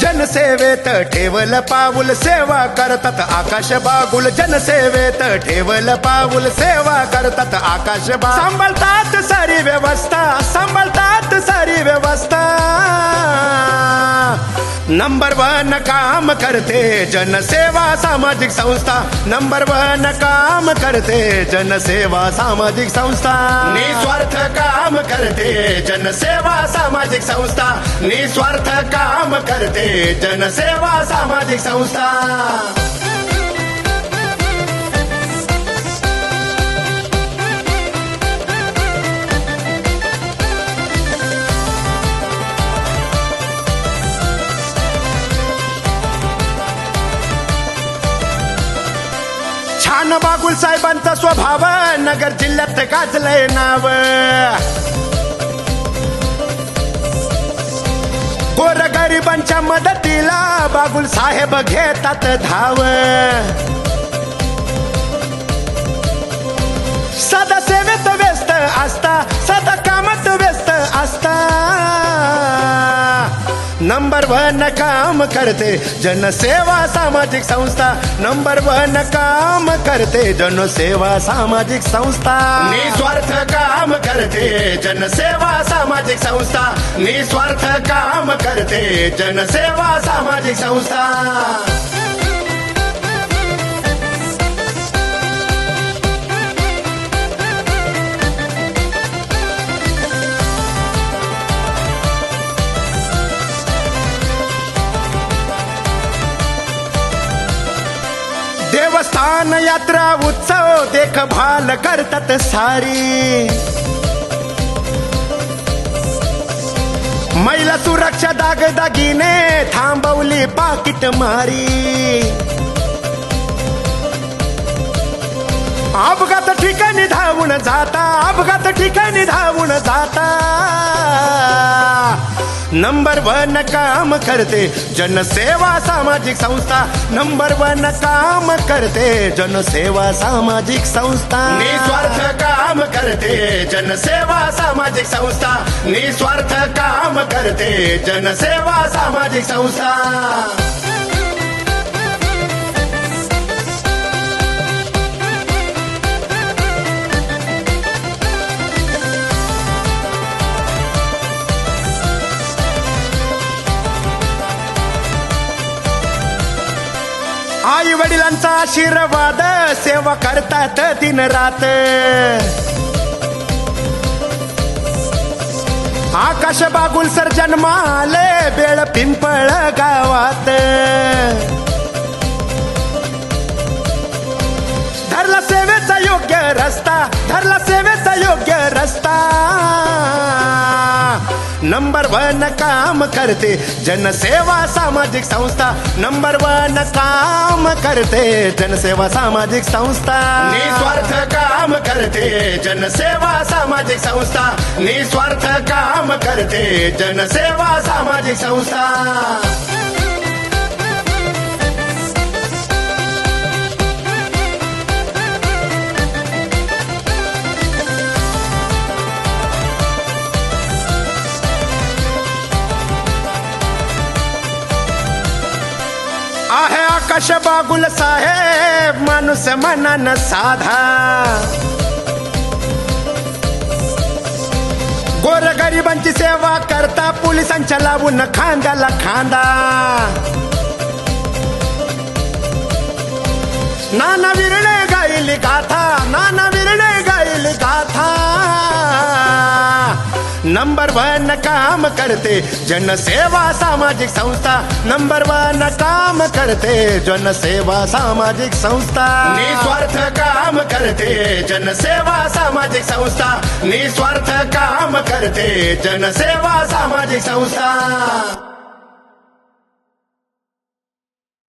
जनसेवेत ठेवल पाऊल सेवा करतात आकाश बागुल. जनसेवेत ठेवल पाऊल सेवा करतात आकाश बागुल. सांभाळतात सारी व्यवस्था, सांभाळतात सारी व्यवस्था. नंबर 1 काम करते जनसेवा सामाजिक संस्था. नंबर 1 काम करते जनसेवा सामाजिक संस्था. निस्वार्थ काम करते जनसेवा सामाजिक संस्था. निस्वार्थ काम करते जनसेवा सामाजिक संस्था. छान बागुल साहेबांचा स्वभाव नगर जिल्ह्यात गाजलंय नाव. गोरगरिबांच्या मदतीला बागुल साहेब घेतात धाव. सदा सेवेत व्यस्त असता, सदा कामात व्यस्त असता. नंबर 1 काम करते जनसेवा सामाजिक संस्था. नंबर 1 काम करते जनसेवा सामाजिक संस्था. निस्वार्थ काम करते जनसेवा सामाजिक संस्था. निस्वार्थ काम करते जनसेवा सामाजिक संस्था. देवस्थान यात्रा उत्सव देखभाल करतात सारी. महिला सुरक्षा दागदागिने थांबवली पाकिट मारी. अपघात ठिकाणी धावून जाता, अपघात ठिकाणी धावून जाता. नंबर 1 काम करते जनसेवा सामाजिक संस्था. नंबर 1 काम करते जनसेवा सामाजिक संस्था. निस्वार्थ काम करते जनसेवा सामाजिक संस्था. निस्वार्थ काम करते जनसेवा सामाजिक संस्था. आई वडिलांचा आशीर्वाद सेवा करतात दिन रात. आकाश बागुल सर जन्माले बेळ पिंपळ गावात. धरला सेवेचा योग्य रस्ता, धरला सेवेचा योग्य रस्ता. नंबर 1 काम करते जनसेवा सामाजिक संस्था. नंबर 1 काम करते जनसेवा सामाजिक संस्था. निस्वार्थ काम करते जनसेवा सामाजिक संस्था. निस्वार्थ काम करते जनसेवा सामाजिक संस्था. आहे आकाश बागुल साहेब माणूस मनान साधा. गोरगरिबांची सेवा करता पोलिसांच्या लावून खांद्याला खांदा. नाना विरणे गायली गाथा, नाना विरणे गायली गाथा. नंबर 1 काम करते जनसेवा सामाजिक संस्था. नंबर 1 काम करते जनसेवा सामाजिक संस्था. निस्वार्थ काम करते जनसेवा सामाजिक संस्था. निस्वार्थ काम करते जनसेवा सामाजिक संस्था.